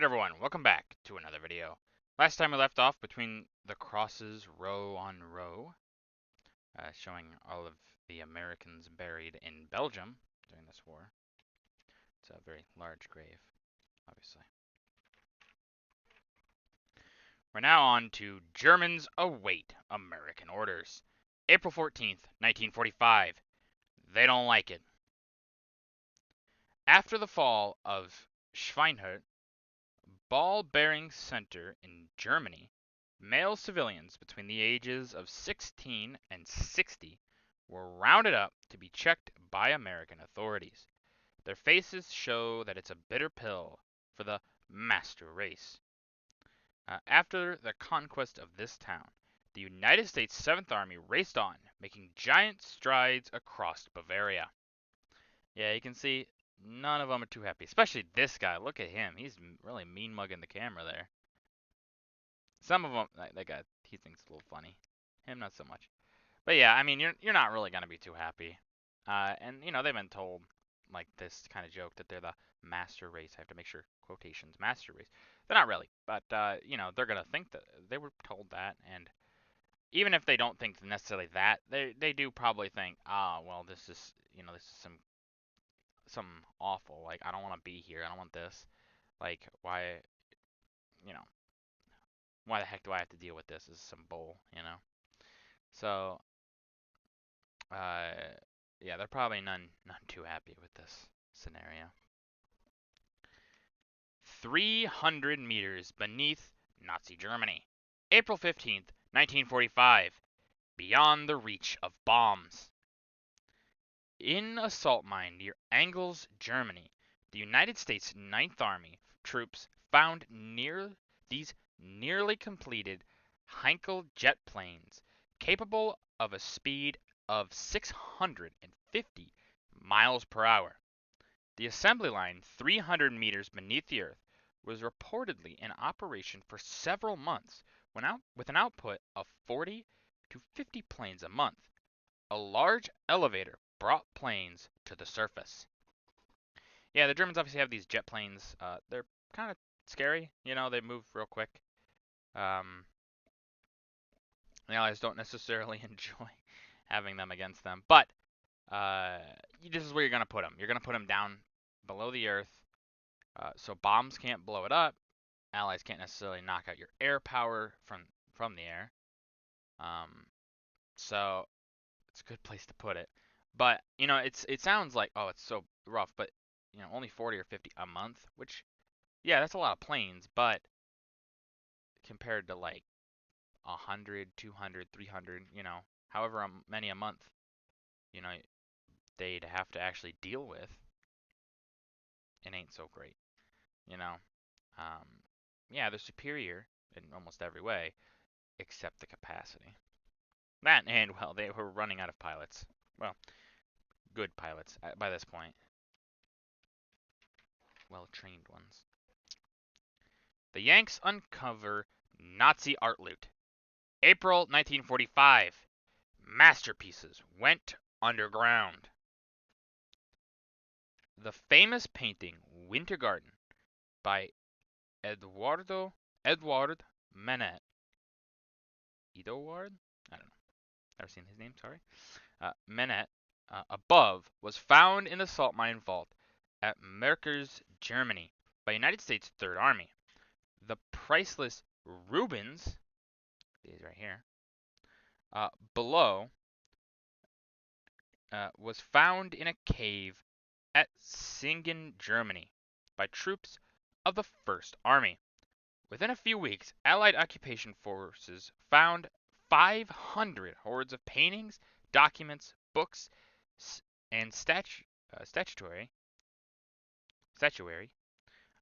everyone, welcome back to another video. Last time we left off between the crosses row on row, showing all of the Americans buried in Belgium during this war. It's a very large grave, obviously. We're now on to Germans await American orders. April 14th, 1945. They don't like it. After the fall of Schweinhund, ball bearing center in Germany, male civilians between the ages of 16 and 60 were rounded up to be checked by American authorities. Their faces show that it's a bitter pill for the master race. After the conquest of this town, the United States 7th Army raced on, making giant strides across Bavaria. Yeah, you can see none of them are too happy, especially this guy. Look at him. He's really mean mugging the camera there. Some of them, that guy, he thinks it's a little funny. Him, not so much. But yeah, I mean, you're not really gonna be too happy. And you know, they've been told like this kind of joke that they're the master race. I have to make sure quotations master race. They're not really, but you know, they're gonna think that they were told that, and even if they don't think necessarily that, they do probably think, well, this is this is some awful. Like, I don't want to be here. I don't want this. Like, why, you know, why the heck do I have to deal with this? This is some bull, you know. So, yeah, they're probably none too happy with this scenario. 300 meters beneath Nazi Germany. April 15th, 1945. Beyond the reach of bombs. In a salt mine near Angels, Germany, the United States 9th Army troops found these nearly completed Heinkel jet planes capable of a speed of 650 miles per hour. The assembly line, 300 meters beneath the earth, was reportedly in operation for several months with an output of 40 to 50 planes a month. A large elevator brought planes to the surface. Yeah, the Germans obviously have these jet planes. They're kind of scary. You know, they move real quick. The Allies don't necessarily enjoy having them against them. But this is where you're going to put them. You're going to put them down below the earth so bombs can't blow it up. Allies can't necessarily knock out your air power from the air. So it's a good place to put it. But, you know, it sounds like, oh, it's so rough, but, you know, only 40 or 50 a month, which, yeah, that's a lot of planes, but compared to, like, 100, 200, 300, you know, however many a month, you know, they'd have to actually deal with, it ain't so great, you know. Yeah, they're superior in almost every way, except the capacity. That, and, well, they were running out of pilots. Well, good pilots by this point. Well-trained ones. The Yanks uncover Nazi art loot. April 1945. Masterpieces went underground. The famous painting Winter Garden by Edward Manet. Edouard? I don't know. Never seen his name, sorry. Manet, above, was found in the salt mine vault at Merkers, Germany, by United States Third Army. The priceless Rubens, these right here, below, was found in a cave at Singen, Germany, by troops of the First Army. Within a few weeks, Allied occupation forces found 500 hordes of paintings, documents, books, and statuary,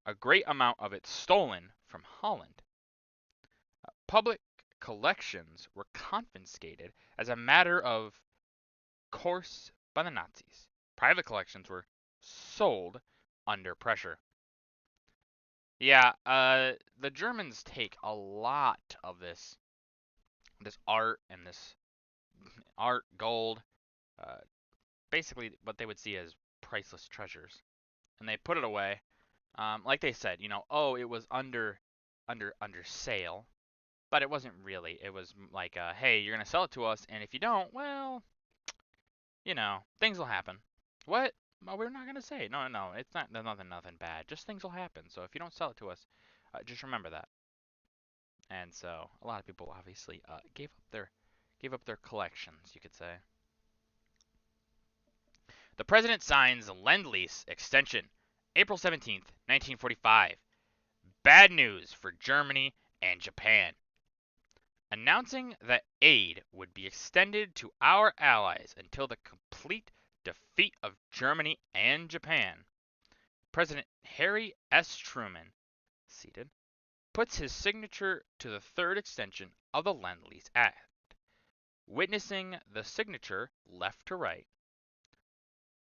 a great amount of it stolen from Holland. Public collections were confiscated as a matter of course by the Nazis. Private collections were sold under pressure. Yeah, the Germans take a lot of this art and this art, gold, basically what they would see as priceless treasures, and they put it away Like they said, oh, it was under sale, but it wasn't really. It was like, hey, you're gonna sell it to us, and if you don't, well, things will happen. What? Well, we're not gonna say. No, no, no. It's not. There's nothing bad. Just things will happen. So if you don't sell it to us, just remember that. And so a lot of people obviously gave up their collections, you could say. The president signs Lend-Lease extension, April 17th, 1945. Bad news for Germany and Japan. Announcing that aid would be extended to our allies until the complete defeat of Germany and Japan. President Harry S. Truman, seated, puts his signature to the third extension of the Lend-Lease Act. Witnessing the signature left to right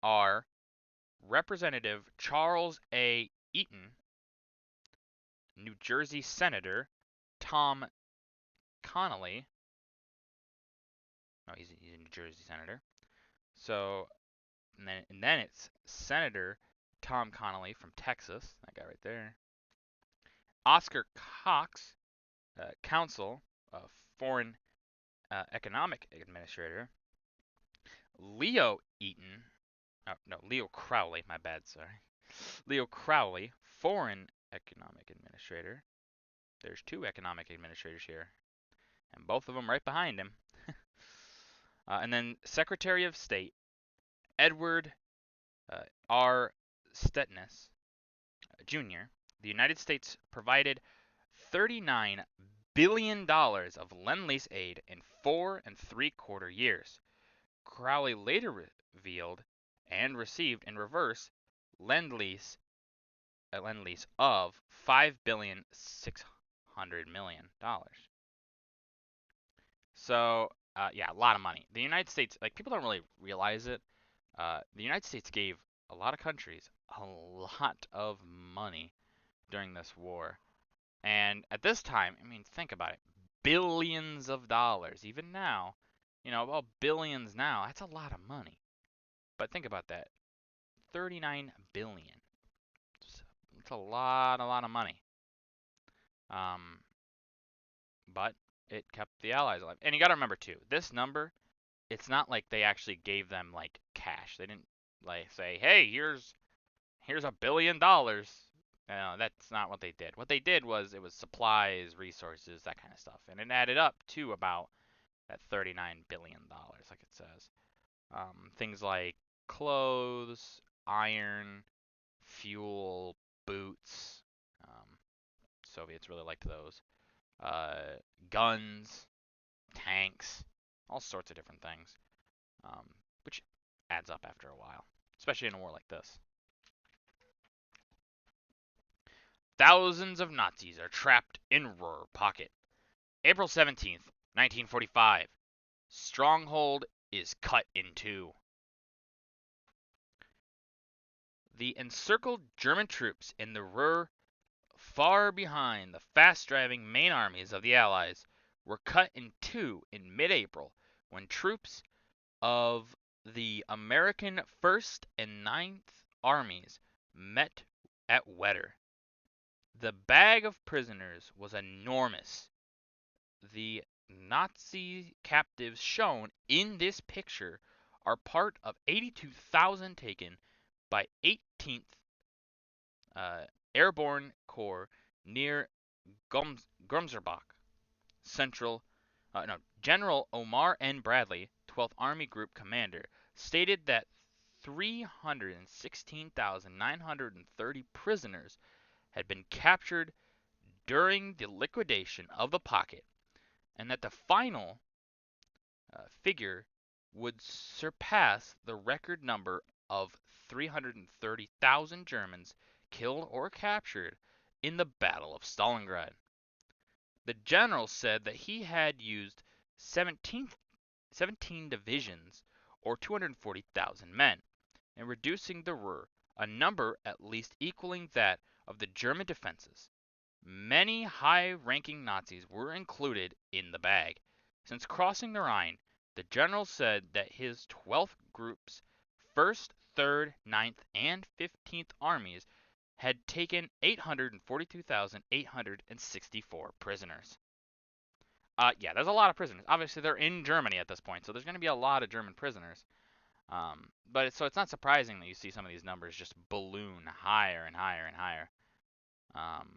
are Representative Charles A. Eaton, New Jersey Senator Tom Connally. No, he's a New Jersey senator. So, and then it's Senator Tom Connally from Texas, that guy right there. Oscar Cox, Counsel, Foreign Economic Administrator. Leo Eaton, oh, no, Leo Crowley, my bad, sorry. Leo Crowley, Foreign Economic Administrator. There's two economic administrators here, and both of them right behind him. And then Secretary of State Edward R. Stettnes, Jr. The United States provided $39 billion of Lend-Lease aid in 4 3/4 years. Crowley later revealed and received in reverse Lend-Lease of $5,600,000,000. So, yeah, a lot of money. The United States, like, people don't really realize it. The United States gave a lot of countries a lot of money during this war. And at this time, I mean, think about it. Billions of dollars. Even now, well, billions now, that's a lot of money. But think about that. 39 billion. It's a lot of money. But it kept the Allies alive. And you got to remember too, this number, it's not like they actually gave them like cash. They didn't like say, "Hey, here's $1 billion." That's not what they did. What they did was it was supplies, resources, that kind of stuff, and it added up to about that $39 billion, like it says. Things like clothes, iron, fuel, boots. Soviets really liked those. Guns, tanks, all sorts of different things, which adds up after a while, especially in a war like this. Thousands of Nazis are trapped in Ruhr Pocket. April 17th, 1945. Stronghold is cut in two. The encircled German troops in the Ruhr, far behind the fast-driving main armies of the Allies, were cut in two in mid-April when troops of the American 1st and 9th Armies met at Wetter. The bag of prisoners was enormous. The Nazi captives shown in this picture are part of 82,000 taken by 18th Airborne Corps near Grumserbach. General Omar N. Bradley, 12th Army Group Commander, stated that 316,930 prisoners had been captured during the liquidation of the pocket, and that the final figure would surpass the record number of 330,000 Germans killed or captured in the Battle of Stalingrad. The general said that he had used 17 divisions, or 240,000 men, in reducing the Ruhr, a number at least equaling that of the German defenses. Many high-ranking Nazis were included in the bag. Since crossing the Rhine, the general said that his 12th Group's 1st, 3rd, 9th, and 15th Armies had taken 842,864 prisoners. Yeah, there's a lot of prisoners. Obviously, they're in Germany at this point, so there's going to be a lot of German prisoners. So it's not surprising that you see some of these numbers just balloon higher and higher and higher. Um,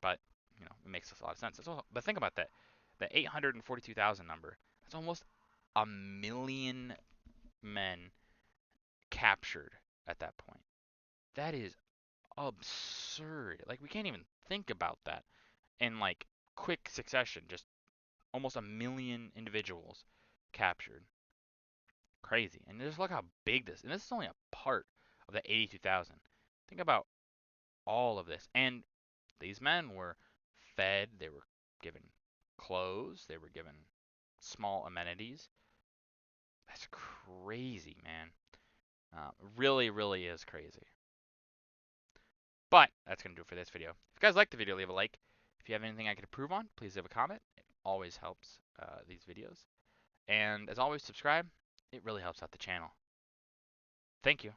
but it makes a lot of sense. But think about that, the 842,000 number. That's almost a million men captured at that point. That is absurd. Like we can't even think about that in like quick succession. Just almost a million individuals captured. Crazy. And just look how big this. And this is only a part of the 82,000. Think about all of this. And these men were fed, they were given clothes, they were given small amenities. That's crazy, man. Really, really is crazy. But that's going to do it for this video. If you guys liked the video, leave a like. If you have anything I could improve on, please leave a comment. It always helps these videos. And as always, subscribe. It really helps out the channel. Thank you.